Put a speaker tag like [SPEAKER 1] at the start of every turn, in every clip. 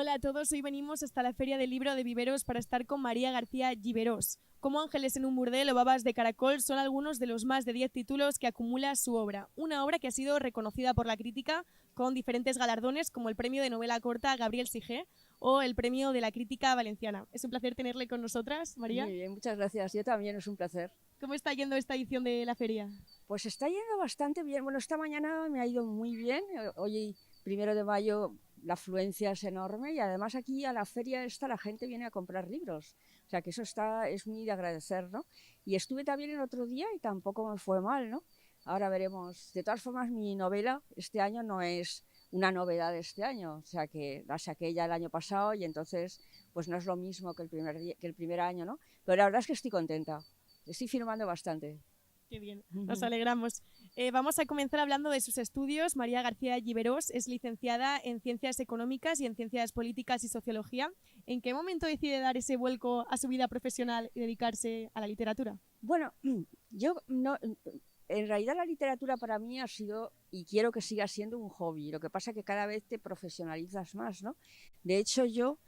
[SPEAKER 1] Hola a todos, hoy venimos hasta la Feria del Libro de Viveros para estar con María García Giverós. Como Ángeles en un burdel o Babas de caracol son algunos de los más de 10 títulos que acumula su obra. Una obra que ha sido reconocida por la crítica con diferentes galardones como el premio de novela corta Gabriel Sigé o el premio de la crítica valenciana. Es un placer tenerle con nosotras, María.
[SPEAKER 2] Muy bien, muchas gracias. Yo también, es un placer.
[SPEAKER 1] ¿Cómo está yendo esta edición de la feria?
[SPEAKER 2] Pues está yendo bastante bien. Bueno, esta mañana me ha ido muy bien. Hoy, 1 de mayo, la afluencia es enorme y además aquí a la feria esta la gente viene a comprar libros. O sea que eso es muy de agradecer, ¿no? Y estuve también el otro día y tampoco me fue mal, ¿no? Ahora veremos. De todas formas, mi novela este año no es una novedad de este año, o sea que la saqué ya el año pasado y entonces pues no es lo mismo que que el primer año, ¿no? Pero la verdad es que estoy contenta. Estoy firmando bastante.
[SPEAKER 1] Qué bien, nos alegramos. Vamos a comenzar hablando de sus estudios. María García Giverós es licenciada en Ciencias Económicas y en Ciencias Políticas y Sociología. ¿En qué momento decide dar ese vuelco a su vida profesional y dedicarse a la literatura?
[SPEAKER 2] Bueno, yo no, en realidad la literatura para mí ha sido y quiero que siga siendo un hobby. Lo que pasa es que cada vez te profesionalizas más, ¿no? De hecho, yo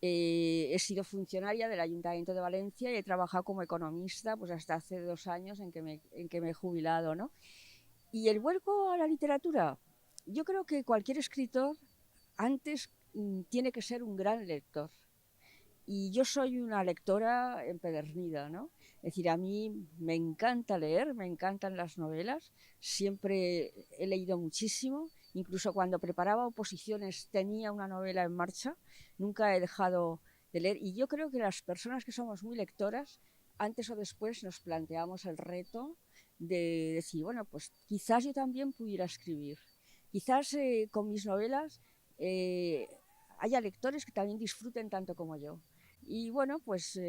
[SPEAKER 2] he sido funcionaria del Ayuntamiento de Valencia y he trabajado como economista pues hasta hace 2 años en que me he jubilado, ¿no? Y el vuelco a la literatura, yo creo que cualquier escritor antes tiene que ser un gran lector. Y yo soy una lectora empedernida, ¿no? Es decir, a mí me encanta leer, me encantan las novelas, siempre he leído muchísimo, incluso cuando preparaba oposiciones tenía una novela en marcha, nunca he dejado de leer. Y yo creo que las personas que somos muy lectoras, antes o después nos planteamos el reto de decir, bueno, pues quizás yo también pudiera escribir. Quizás con mis novelas haya lectores que también disfruten tanto como yo. Y bueno, pues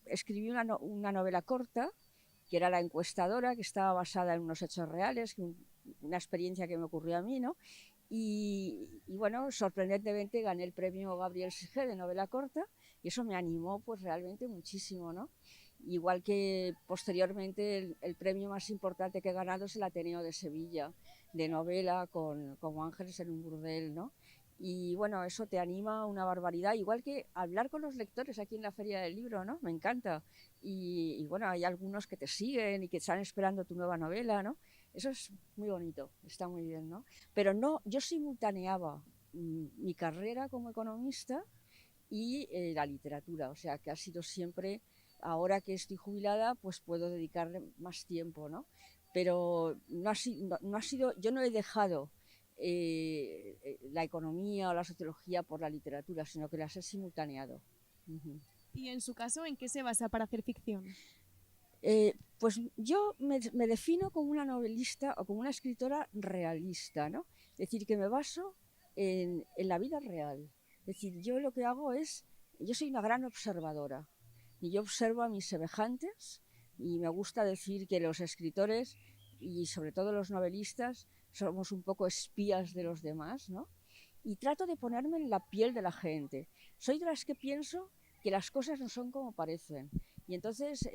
[SPEAKER 2] escribí una novela corta, que era La encuestadora, que estaba basada en unos hechos reales, una experiencia que me ocurrió a mí, ¿no? Y bueno, sorprendentemente gané el premio Gabriel Sigé de novela corta y eso me animó pues realmente muchísimo, ¿no? Igual que posteriormente el premio más importante que he ganado es el Ateneo de Sevilla, de novela como Ángeles en un burdel, ¿no? Y bueno, eso te anima una barbaridad, igual que hablar con los lectores aquí en la Feria del Libro, ¿no? Me encanta. Y bueno, hay algunos que te siguen y que están esperando tu nueva novela, ¿no? Eso es muy bonito, está muy bien, ¿no? Pero no, yo simultaneaba mi carrera como economista y la literatura, o sea que ha sido siempre, ahora que estoy jubilada, pues puedo dedicarle más tiempo, ¿no? Pero no ha sido, yo no he dejado la economía o la sociología por la literatura, sino que las he simultaneado. Uh-huh.
[SPEAKER 1] Y en su caso, ¿en qué se basa para hacer ficción?
[SPEAKER 2] Pues yo me defino como una novelista o como una escritora realista, ¿no? Es decir, que me baso en la vida real. Es decir, yo lo que hago es, yo soy una gran observadora y yo observo a mis semejantes y me gusta decir que los escritores y sobre todo los novelistas somos un poco espías de los demás, ¿no? Y trato de ponerme en la piel de la gente. Soy de las que pienso que las cosas no son como parecen. Y entonces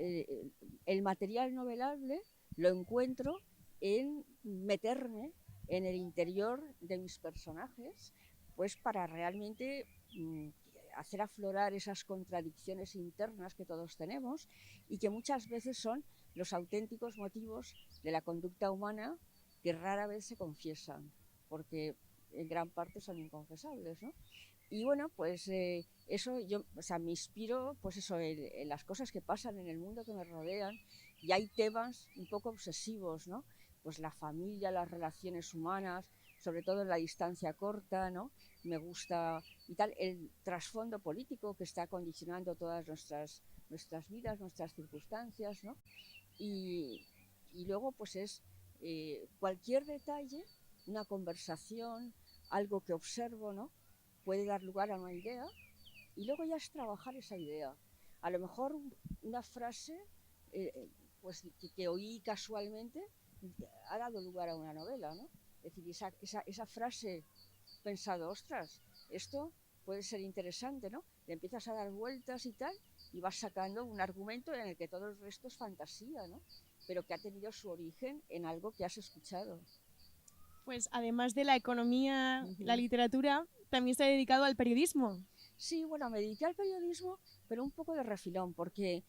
[SPEAKER 2] el material novelable lo encuentro en meterme en el interior de mis personajes, pues para realmente hacer aflorar esas contradicciones internas que todos tenemos y que muchas veces son los auténticos motivos de la conducta humana que rara vez se confiesan, porque en gran parte son inconfesables, ¿no? Y bueno, pues eso yo, o sea, me inspiro, pues eso, en las cosas que pasan en el mundo que me rodean y hay temas un poco obsesivos, ¿no? Pues la familia, las relaciones humanas, sobre todo en la distancia corta, ¿no? Me gusta y tal, el trasfondo político que está condicionando todas nuestras vidas, nuestras circunstancias, ¿no? Y, y luego pues es cualquier detalle, una conversación, algo que observo, ¿no? Puede dar lugar a una idea y luego ya es trabajar esa idea. A lo mejor una frase eh, pues que oí casualmente ha dado lugar a una novela, ¿no? Es decir, esa frase pensado, ostras, esto puede ser interesante, ¿no? Le empiezas a dar vueltas y tal y vas sacando un argumento en el que todo el resto es fantasía, ¿no? Pero que ha tenido su origen en algo que has escuchado.
[SPEAKER 1] Pues además de la economía, la
[SPEAKER 2] Uh-huh.
[SPEAKER 1] literatura, también se ha dedicado al periodismo.
[SPEAKER 2] Sí, bueno, me dediqué al periodismo, pero un poco de refilón, porque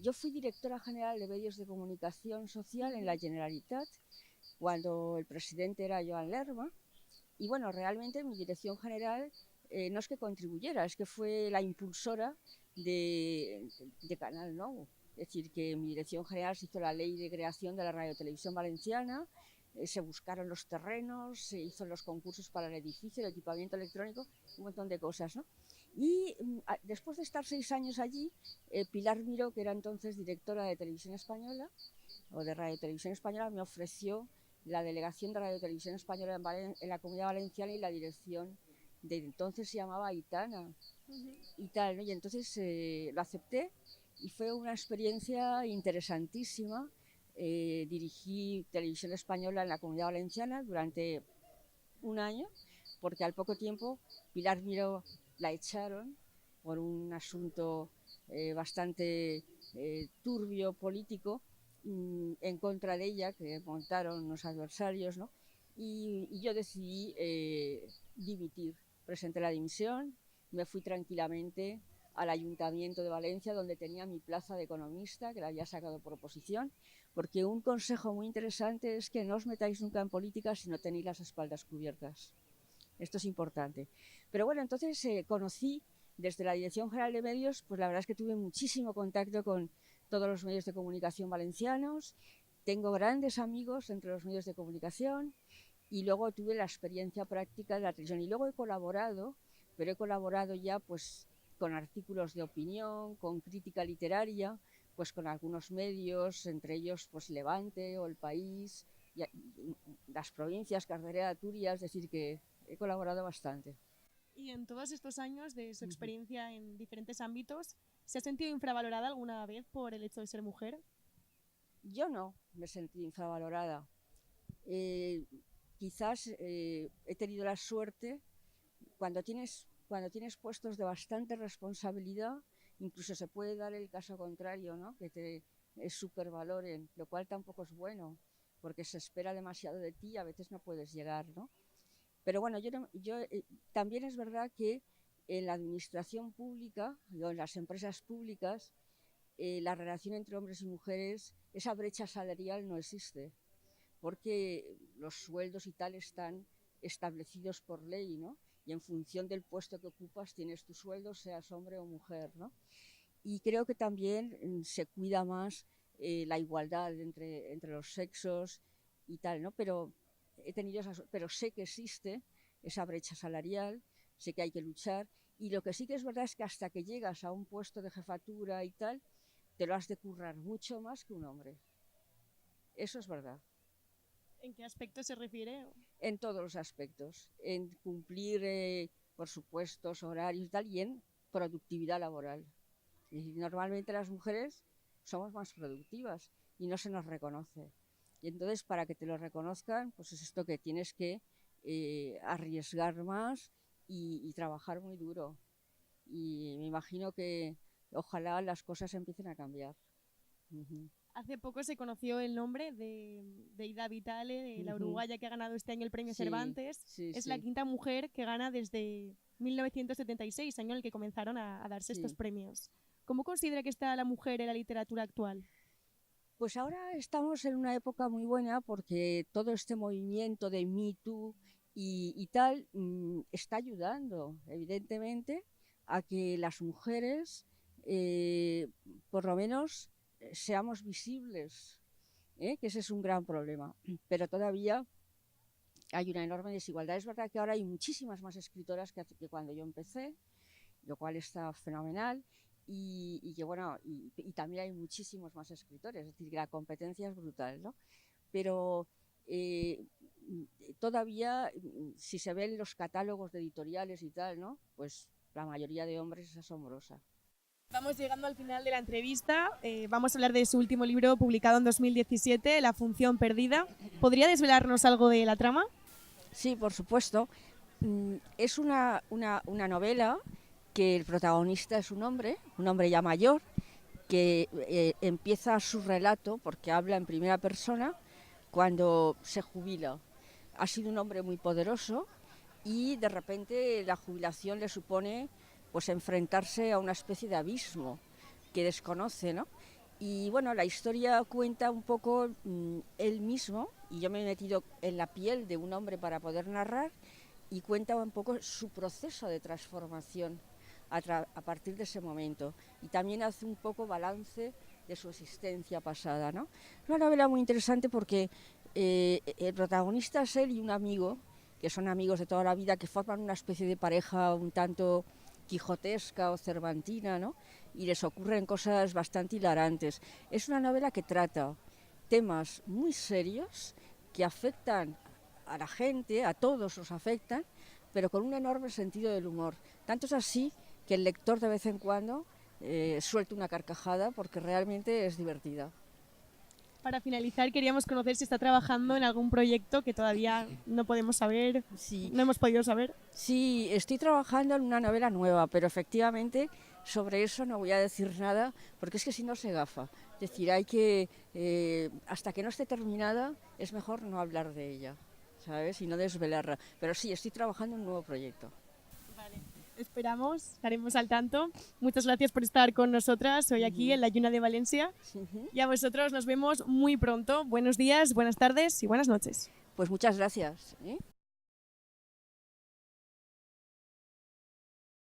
[SPEAKER 2] yo fui directora general de medios de comunicación social en la Generalitat, cuando el presidente era Joan Lerma, y bueno, realmente mi dirección general no es que contribuyera, es que fue la impulsora de Canal Nou. Es decir, que en mi dirección general se hizo la ley de creación de la Radio-Televisión Valenciana, se buscaron los terrenos, se hizo los concursos para el edificio, el equipamiento electrónico, un montón de cosas, ¿no? Y después de estar 6 años allí, Pilar Miró, que era entonces directora de Televisión Española, o de Radio Televisión Española, me ofreció la delegación de Radio Televisión Española en la Comunidad Valenciana y la dirección de entonces se llamaba Itana y tal, ¿no? Y entonces lo acepté y fue una experiencia interesantísima. Dirigí Televisión Española en la Comunidad Valenciana durante un año, porque al poco tiempo Pilar Miró la echaron por un asunto bastante turbio político en contra de ella, que montaron unos adversarios, ¿no? Y yo decidí dimitir. Presenté la dimisión, me fui tranquilamente al Ayuntamiento de Valencia, donde tenía mi plaza de economista, que la había sacado por oposición, porque un consejo muy interesante es que no os metáis nunca en política si no tenéis las espaldas cubiertas. Esto es importante. Pero bueno, entonces conocí desde la Dirección General de Medios, pues la verdad es que tuve muchísimo contacto con todos los medios de comunicación valencianos, tengo grandes amigos entre los medios de comunicación y luego tuve la experiencia práctica de la televisión. Y luego he colaborado, pero he colaborado ya pues con artículos de opinión, con crítica literaria, pues con algunos medios, entre ellos pues Levante o El País, y las provincias, Cartagena, Turia, es decir que he colaborado bastante.
[SPEAKER 1] Y en todos estos años de su experiencia en diferentes ámbitos, ¿se ha sentido infravalorada alguna vez por el hecho de ser mujer?
[SPEAKER 2] Yo no me sentí infravalorada. Quizás he tenido la suerte, cuando tienes puestos de bastante responsabilidad, incluso se puede dar el caso contrario, ¿no? Que te supervaloren, lo cual tampoco es bueno, porque se espera demasiado de ti y a veces no puedes llegar, ¿no? Pero bueno, también es verdad que en la administración pública o en las empresas públicas, la relación entre hombres y mujeres, esa brecha salarial no existe, porque los sueldos y tal están establecidos por ley, ¿no? Y en función del puesto que ocupas tienes tu sueldo, seas hombre o mujer, ¿no? Y creo que también se cuida más la igualdad entre los sexos y tal, ¿no? Pero pero sé que existe esa brecha salarial, sé que hay que luchar, y lo que sí que es verdad es que hasta que llegas a un puesto de jefatura y tal, te lo has de currar mucho más que un hombre. Eso es verdad.
[SPEAKER 1] ¿En qué aspecto se refiere?
[SPEAKER 2] En todos los aspectos, en cumplir, por supuesto, horarios y tal, y en productividad laboral. Y normalmente las mujeres somos más productivas y no se nos reconoce. Y entonces, para que te lo reconozcan, pues es esto que tienes que arriesgar más y trabajar muy duro. Y me imagino que ojalá las cosas empiecen a cambiar. Uh-huh.
[SPEAKER 1] Hace poco se conoció el nombre de Ida Vitale, de la
[SPEAKER 2] Uh-huh.
[SPEAKER 1] uruguaya que ha ganado este año el premio
[SPEAKER 2] Sí,
[SPEAKER 1] Cervantes.
[SPEAKER 2] sí,
[SPEAKER 1] Es la
[SPEAKER 2] sí,
[SPEAKER 1] quinta mujer que gana desde 1976, año en el que comenzaron a darse estos
[SPEAKER 2] sí.
[SPEAKER 1] premios. ¿Cómo considera que está la mujer en la literatura actual?
[SPEAKER 2] Pues ahora estamos en una época muy buena porque todo este movimiento de Me Too y tal está ayudando, evidentemente, a que las mujeres, por lo menos, seamos visibles, que ese es un gran problema. Pero todavía hay una enorme desigualdad. Es verdad que ahora hay muchísimas más escritoras que cuando yo empecé, lo cual está fenomenal. Y que bueno, y también hay muchísimos más escritores, es decir, que la competencia es brutal, ¿no? Pero eh, todavía, si se ven los catálogos de editoriales y tal, ¿no? Pues la mayoría de hombres es asombrosa.
[SPEAKER 1] Vamos llegando al final de la entrevista. Vamos a hablar de su último libro publicado en 2017, La función perdida. ¿Podría desvelarnos algo de la trama?
[SPEAKER 2] Sí, por supuesto. Es una novela que el protagonista es un hombre ya mayor, que empieza su relato, porque habla en primera persona, cuando se jubila. Ha sido un hombre muy poderoso y de repente la jubilación le supone pues enfrentarse a una especie de abismo que desconoce, ¿no? Y bueno, la historia cuenta un poco él mismo, y yo me he metido en la piel de un hombre para poder narrar, y cuenta un poco su proceso de transformación a partir de ese momento. Y también hace un poco balance de su existencia pasada, ¿no? Una novela muy interesante porque el protagonista es él y un amigo, que son amigos de toda la vida, que forman una especie de pareja un tanto quijotesca o cervantina, ¿no? Y les ocurren cosas bastante hilarantes. Es una novela que trata temas muy serios que afectan a la gente, a todos nos afectan, pero con un enorme sentido del humor. Tanto es así que el lector de vez en cuando suelta una carcajada porque realmente es divertida.
[SPEAKER 1] Para finalizar, queríamos conocer si está trabajando en algún proyecto que todavía no podemos saber,
[SPEAKER 2] Sí,
[SPEAKER 1] no hemos podido saber.
[SPEAKER 2] sí, estoy trabajando en una novela nueva, pero efectivamente sobre eso no voy a decir nada porque es que si no se gafa. Es decir, hay que, hasta que no esté terminada, es mejor no hablar de ella, ¿sabes? Y no desvelarla. Pero sí, estoy trabajando en un nuevo proyecto.
[SPEAKER 1] Vale. Esperamos, estaremos al tanto. Muchas gracias por estar con nosotras hoy aquí en la Lluna de Valencia. Y a vosotros nos vemos muy pronto. Buenos días, buenas tardes y buenas noches.
[SPEAKER 2] Pues muchas gracias, ¿eh?